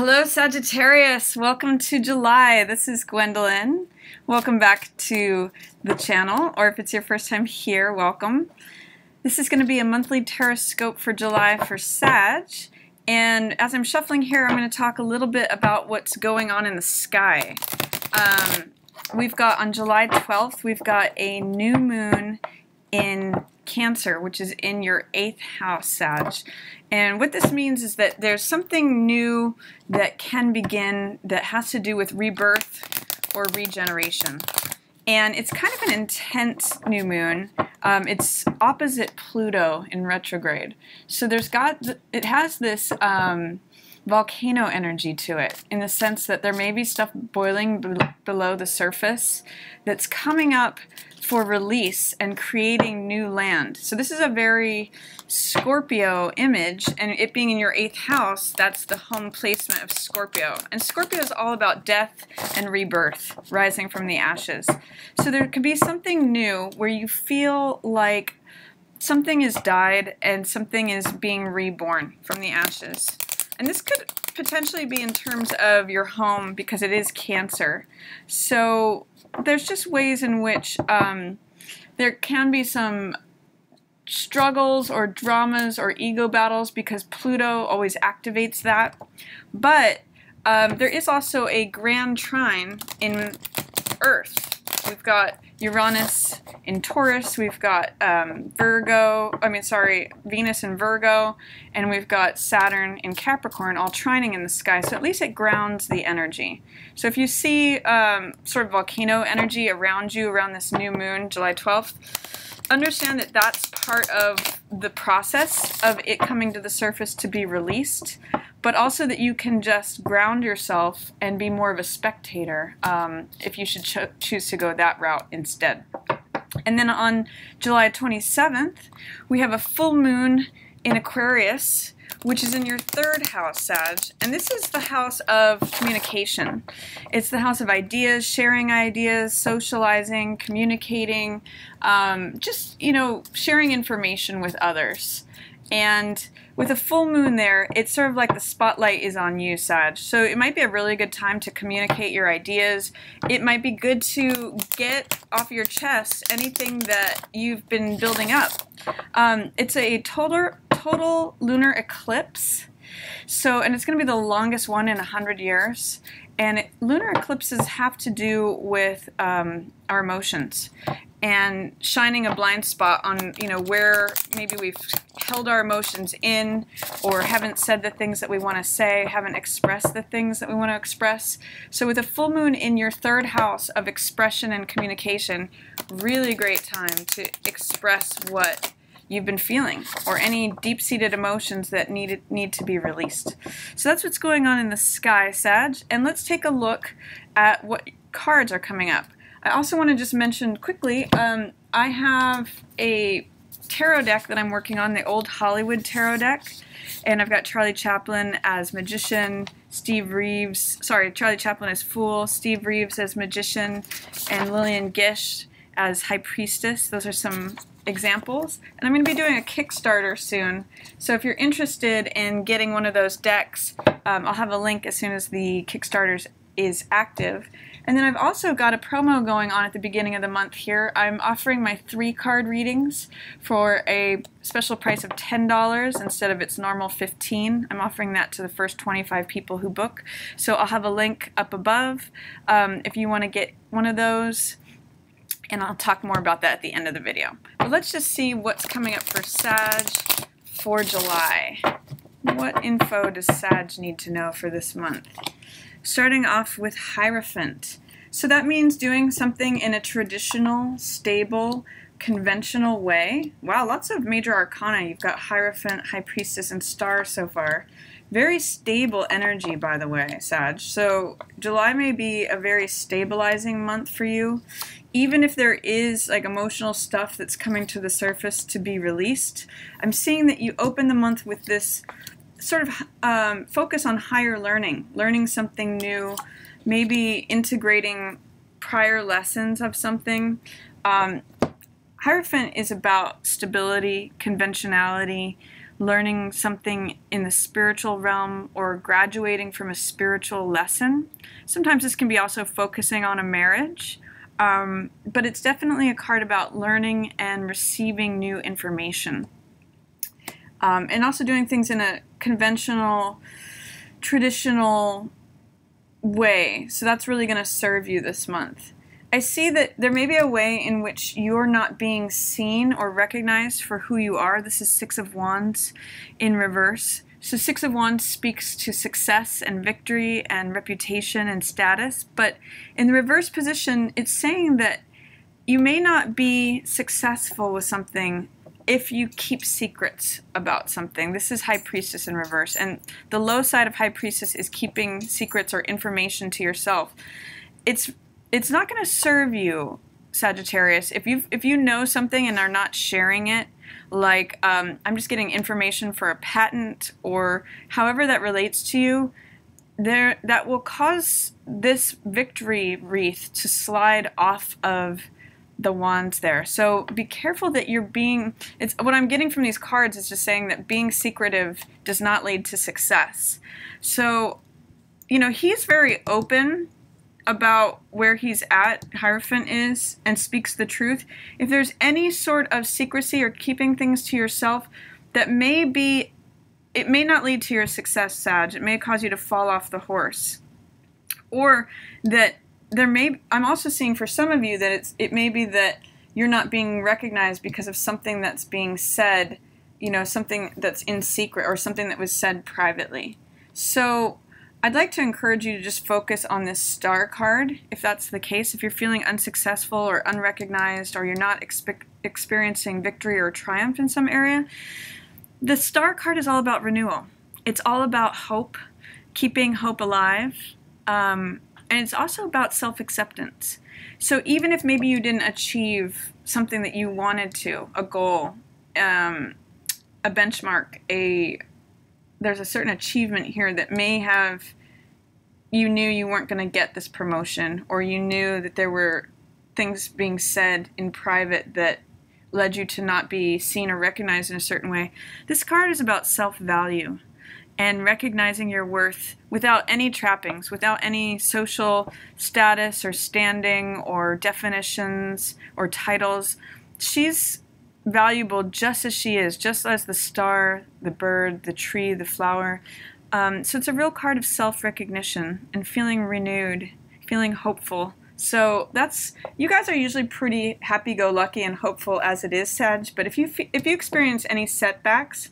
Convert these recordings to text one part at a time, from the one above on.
Hello Sagittarius, welcome to July. This is Gwendolyn. Welcome back to the channel, or if it's your first time here, welcome. This is going to be a monthly Tarotscope for July for Sag, and as I'm shuffling here, I'm going to talk a little bit about what's going on in the sky. We've got on July 12th, we've got a new moon in Cancer, which is in your 8th house, Sag. And what this means is that there's something new that can begin that has to do with rebirth or regeneration. And it's kind of an intense new moon. It's opposite Pluto in retrograde. So it has this volcano energy to it, in the sense that there may be stuff boiling below the surface that's coming up for release and creating new land. So this is a very Scorpio image, and it being in your 8th house, that's the home placement of Scorpio. And Scorpio is all about death and rebirth, rising from the ashes. So there could be something new where you feel like something has died and something is being reborn from the ashes. And this could potentially be in terms of your home, because it is Cancer. So there's just ways in which there can be some struggles or dramas or ego battles, because Pluto always activates that. But there is also a grand trine in Earth. We've got Uranus in Taurus, we've got Venus in Virgo, and we've got Saturn in Capricorn, all trining in the sky, so at least it grounds the energy. So if you see sort of volcano energy around you around this new moon, July 12th, understand that that's part of the process of it coming to the surface to be released, but also that you can just ground yourself and be more of a spectator if you should choose to go that route instead. And then on July 27th, we have a full moon in Aquarius, which is in your 3rd house, Sag. And this is the house of communication. It's the house of ideas, sharing ideas, socializing, communicating, just, sharing information with others. And with a full moon there, it's sort of like the spotlight is on you, Sag. So it might be a really good time to communicate your ideas. It might be good to get off your chest anything that you've been building up. It's a total lunar eclipse. And it's going to be the longest one in 100 years. And lunar eclipses have to do with our emotions and shining a blind spot on, where maybe we've held our emotions in, or haven't said the things that we want to say, haven't expressed the things that we want to express. So with a full moon in your 3rd house of expression and communication, really great time to express what you've been feeling, or any deep-seated emotions that need to be released. So that's what's going on in the sky, Sag. And let's take a look at what cards are coming up. I also want to just mention quickly, I have a tarot deck that I'm working on, the old Hollywood tarot deck, and I've got Charlie Chaplin as magician, Charlie Chaplin as fool, Steve Reeves as magician, and Lillian Gish as high priestess. Those are some examples, and I'm going to be doing a Kickstarter soon, so if you're interested in getting one of those decks, I'll have a link as soon as the Kickstarter is active. And then I've also got a promo going on at the beginning of the month here. I'm offering my 3-card readings for a special price of $10 instead of its normal $15. I'm offering that to the first 25 people who book, so I'll have a link up above if you want to get one of those. And I'll talk more about that at the end of the video. But let's just see what's coming up for Sag for July. What info does Sag need to know for this month? Starting off with Hierophant. So that means doing something in a traditional, stable, conventional way. Wow, lots of major arcana. You've got Hierophant, High Priestess, and Star so far. Very stable energy, by the way, Sag. So July may be a very stabilizing month for you. Even if there is like emotional stuff that's coming to the surface to be released, I'm seeing that you open the month with this sort of focus on higher learning something new, maybe integrating prior lessons of something. Hierophant is about stability, conventionality, learning something in the spiritual realm or graduating from a spiritual lesson. Sometimes this can be also focusing on a marriage, but it's definitely a card about learning and receiving new information. And also doing things in a conventional, traditional way. So that's really going to serve you this month. I see that there may be a way in which you're not being seen or recognized for who you are. This is Six of Wands in reverse. So Six of Wands speaks to success and victory and reputation and status. But in the reverse position, it's saying that you may not be successful with something if you keep secrets about something. This is High Priestess in reverse. And the low side of High Priestess is keeping secrets or information to yourself. It's not going to serve you, Sagittarius, if you know something and are not sharing it, like I'm just getting information for a patent or however that relates to you, that will cause this victory wreath to slide off of the wands there. So be careful that you're being, what I'm getting from these cards is just saying that being secretive does not lead to success. So, you know, he's very open about where he's at, Hierophant is, and speaks the truth. If there's any sort of secrecy or keeping things to yourself, it may not lead to your success, Sag. It may cause you to fall off the horse. Or that I'm also seeing for some of you that it may be that you're not being recognized because of something that's being said, you know, something that's in secret or something that was said privately. So I'd like to encourage you to just focus on this Star card, if that's the case. If you're feeling unsuccessful or unrecognized, or you're not experiencing victory or triumph in some area, the Star card is all about renewal. It's all about hope, keeping hope alive, and it's also about self-acceptance. So even if maybe you didn't achieve something that you wanted to, a goal, a benchmark, there's a certain achievement here that may have, you knew you weren't going to get this promotion, or you knew that there were things being said in private that led you to not be seen or recognized in a certain way. This card is about self-value and recognizing your worth without any trappings, without any social status or standing or definitions or titles. She's valuable just as she is, just as the star, the bird, the tree, the flower. So it's a real card of self-recognition and feeling renewed, feeling hopeful. So you guys are usually pretty happy-go-lucky and hopeful as it is, Sag. But if you experience any setbacks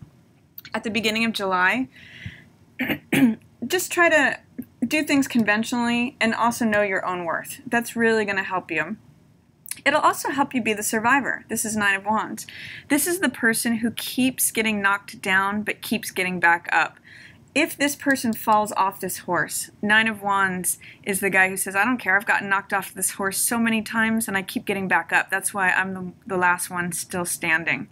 at the beginning of July, just try to do things conventionally and also know your own worth. That's really going to help you. It'll also help you be the survivor. This is Nine of Wands. This is the person who keeps getting knocked down but keeps getting back up. If this person falls off this horse, Nine of Wands is the guy who says, I don't care, I've gotten knocked off this horse so many times and I keep getting back up. That's why I'm the last one still standing.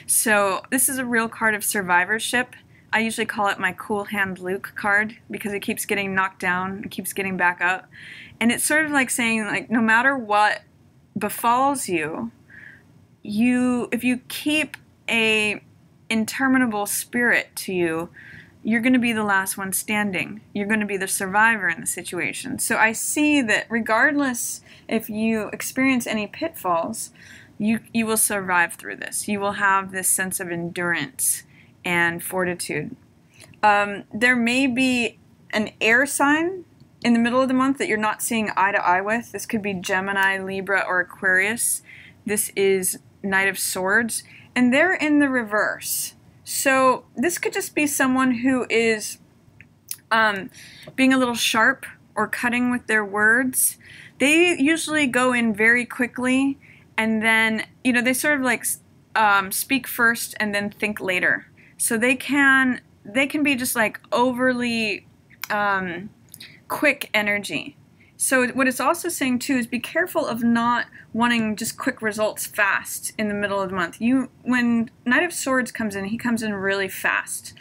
So this is a real card of survivorship. I usually call it my Cool Hand Luke card because it keeps getting knocked down and keeps getting back up. And it's sort of like saying, like, no matter what befalls you, if you keep a interminable spirit to you, you're going to be the last one standing. You're going to be the survivor in the situation. So I see that regardless if you experience any pitfalls, you will survive through this. You will have this sense of endurance and fortitude. There may be an air sign in the middle of the month that you're not seeing eye to eye with. This could be Gemini, Libra, or Aquarius. This is Knight of Swords, and they're in the reverse. So this could just be someone who is being a little sharp or cutting with their words. They usually go in very quickly, and then, you know, they sort of like speak first and then think later. So they can be just like overly quick energy. So what it's also saying too is be careful of not wanting just quick results fast in the middle of the month. When Knight of Swords comes in, he comes in really fast.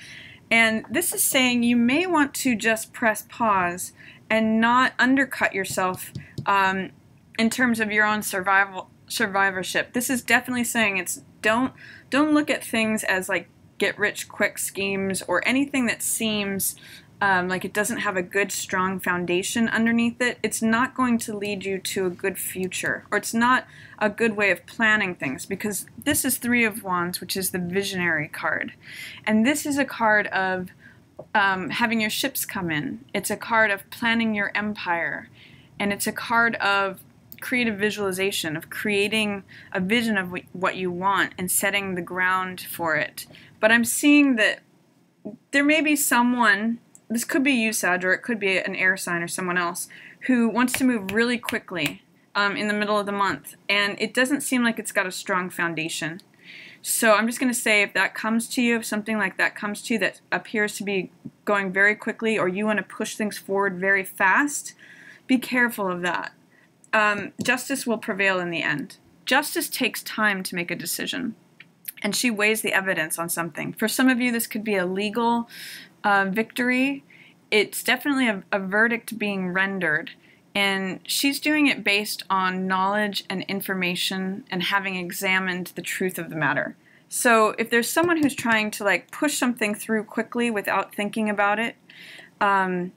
And this is saying you may want to just press pause and not undercut yourself in terms of your own survivorship. This is definitely saying don't look at things as like get-rich-quick schemes or anything that seems like it doesn't have a good, strong foundation underneath it, it's not going to lead you to a good future, or it's not a good way of planning things, because this is Three of Wands, which is the visionary card. And this is a card of having your ships come in. It's a card of planning your empire. And it's a card of creative visualization, of creating a vision of what you want and setting the ground for it. But I'm seeing that there may be someone, this could be you, Sag, or it could be an air sign or someone else, who wants to move really quickly in the middle of the month. And it doesn't seem like it's got a strong foundation. So I'm just going to say, if that comes to you, if something like that comes to you that appears to be going very quickly, or you want to push things forward very fast, be careful of that. Justice will prevail in the end. Justice takes time to make a decision, and she weighs the evidence on something. For some of you, this could be a legal victory. It's definitely a verdict being rendered, and she's doing it based on knowledge and information and having examined the truth of the matter. So if there's someone who's trying to like push something through quickly without thinking about it, or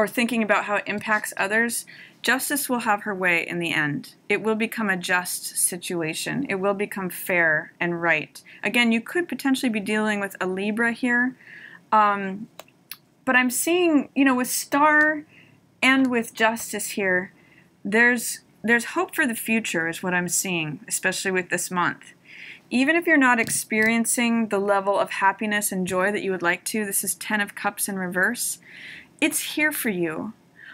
thinking about how it impacts others, justice will have her way in the end. It will become a just situation. It will become fair and right. Again, you could potentially be dealing with a Libra here, but I'm seeing, you know, with Star and with Justice here, there's hope for the future is what I'm seeing, especially with this month. Even if you're not experiencing the level of happiness and joy that you would like to, this is 10 of Cups in reverse, it's here for you.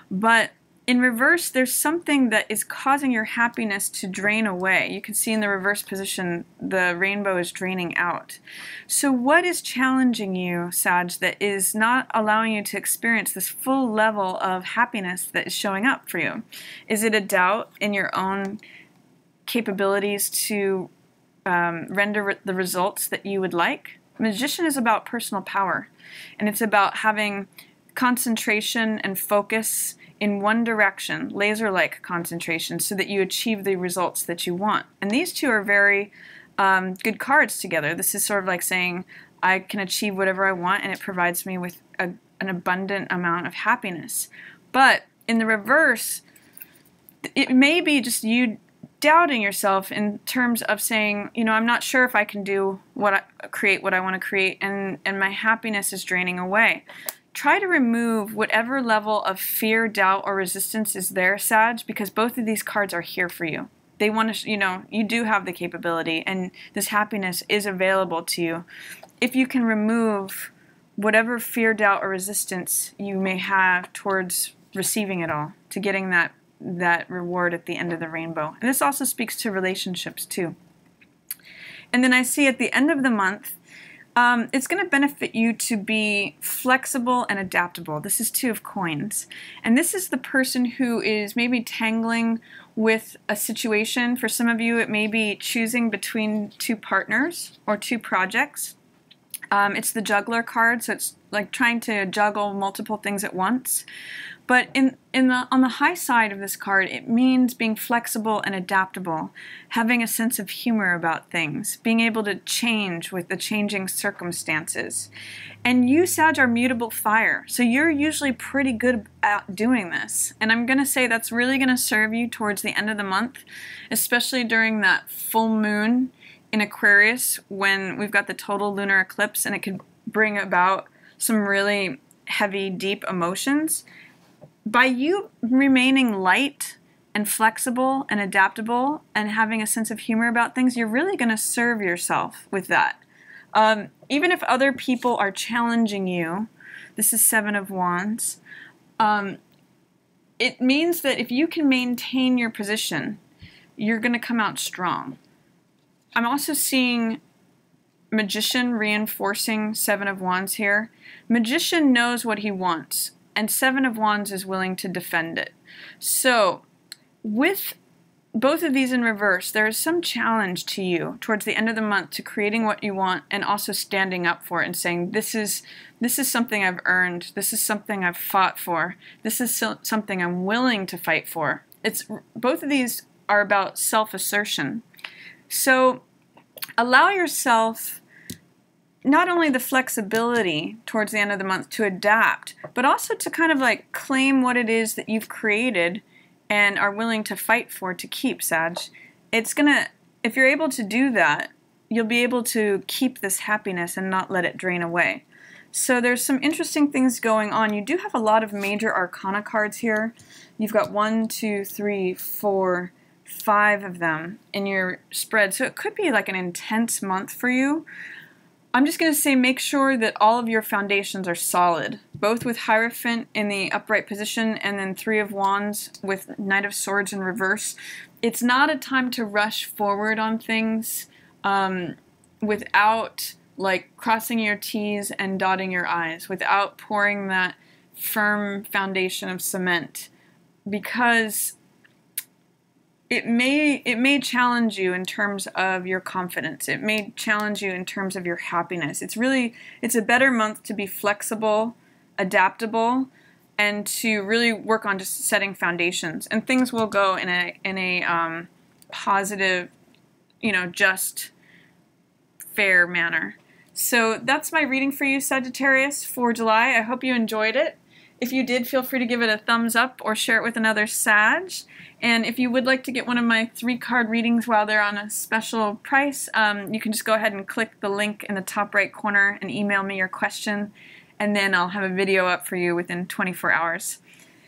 But in reverse, there's something that is causing your happiness to drain away. You can see in the reverse position, the rainbow is draining out. So what is challenging you, Sag, that is not allowing you to experience this full level of happiness that is showing up for you? Is it a doubt in your own capabilities to render the results that you would like? Magician is about personal power, and it's about having concentration and focus in one direction, laser-like concentration, so that you achieve the results that you want. And these two are very good cards together. This is sort of like saying, I can achieve whatever I want, and it provides me with an abundant amount of happiness. But in the reverse, it may be just you doubting yourself in terms of saying, you know, I'm not sure if I can do create what I want to create, and my happiness is draining away. Try to remove whatever level of fear, doubt, or resistance is there, Sag, because both of these cards are here for you. They want to, you know, you do have the capability, and this happiness is available to you. If you can remove whatever fear, doubt, or resistance you may have towards receiving it all, to getting that reward at the end of the rainbow. And this also speaks to relationships too. And then I see at the end of the month, it's going to benefit you to be flexible and adaptable. This is Two of Coins. And this is the person who is maybe tangling with a situation. For some of you, it may be choosing between two partners or two projects. It's the Juggler card, so it's like trying to juggle multiple things at once. But on the high side of this card, it means being flexible and adaptable, having a sense of humor about things, being able to change with the changing circumstances. And you, Sag, are mutable fire, so you're usually pretty good at doing this. And I'm going to say that's really going to serve you towards the end of the month, especially during that full moon in Aquarius when we've got the total lunar eclipse, and it could bring about some really heavy, deep emotions. By you remaining light and flexible and adaptable and having a sense of humor about things, you're really going to serve yourself with that. Even if other people are challenging you, this is Seven of Wands, it means that if you can maintain your position, you're going to come out strong. I'm also seeing Magician reinforcing Seven of Wands here. Magician knows what he wants, and Seven of Wands is willing to defend it. So, with both of these in reverse, there is some challenge to you towards the end of the month to creating what you want and also standing up for it and saying, this is something I've earned, this is something I've fought for, this is something I'm willing to fight for. Both of these are about self-assertion. So, allow yourself not only the flexibility towards the end of the month to adapt, but also to kind of like claim what it is that you've created and are willing to fight for to keep, Sag. It's gonna, if you're able to do that, you'll be able to keep this happiness and not let it drain away. So there's some interesting things going on. You do have a lot of major arcana cards here. You've got 1, 2, 3, 4, 5 of them in your spread. So it could be like an intense month for you. I'm just going to say make sure that all of your foundations are solid, both with Hierophant in the upright position and then 3 of Wands with Knight of Swords in reverse. It's not a time to rush forward on things without like crossing your T's and dotting your I's, without pouring that firm foundation of cement, because it may challenge you in terms of your confidence. It may challenge you in terms of your happiness. It's a better month to be flexible, adaptable, and to really work on just setting foundations. And things will go in a positive, just fair manner. So that's my reading for you, Sagittarius, for July. I hope you enjoyed it. If you did, feel free to give it a thumbs up or share it with another Sag. And if you would like to get one of my 3-card readings while they're on a special price, you can just go ahead and click the link in the top right corner and email me your question, and then I'll have a video up for you within 24 hours.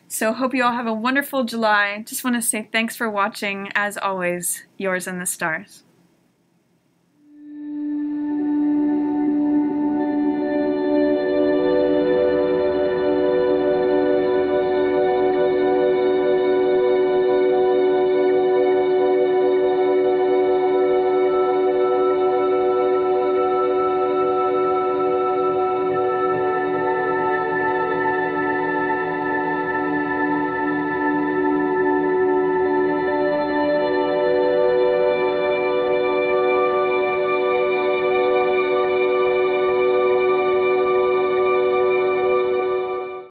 So hope you all have a wonderful July. Just want to say thanks for watching. As always, yours in the stars.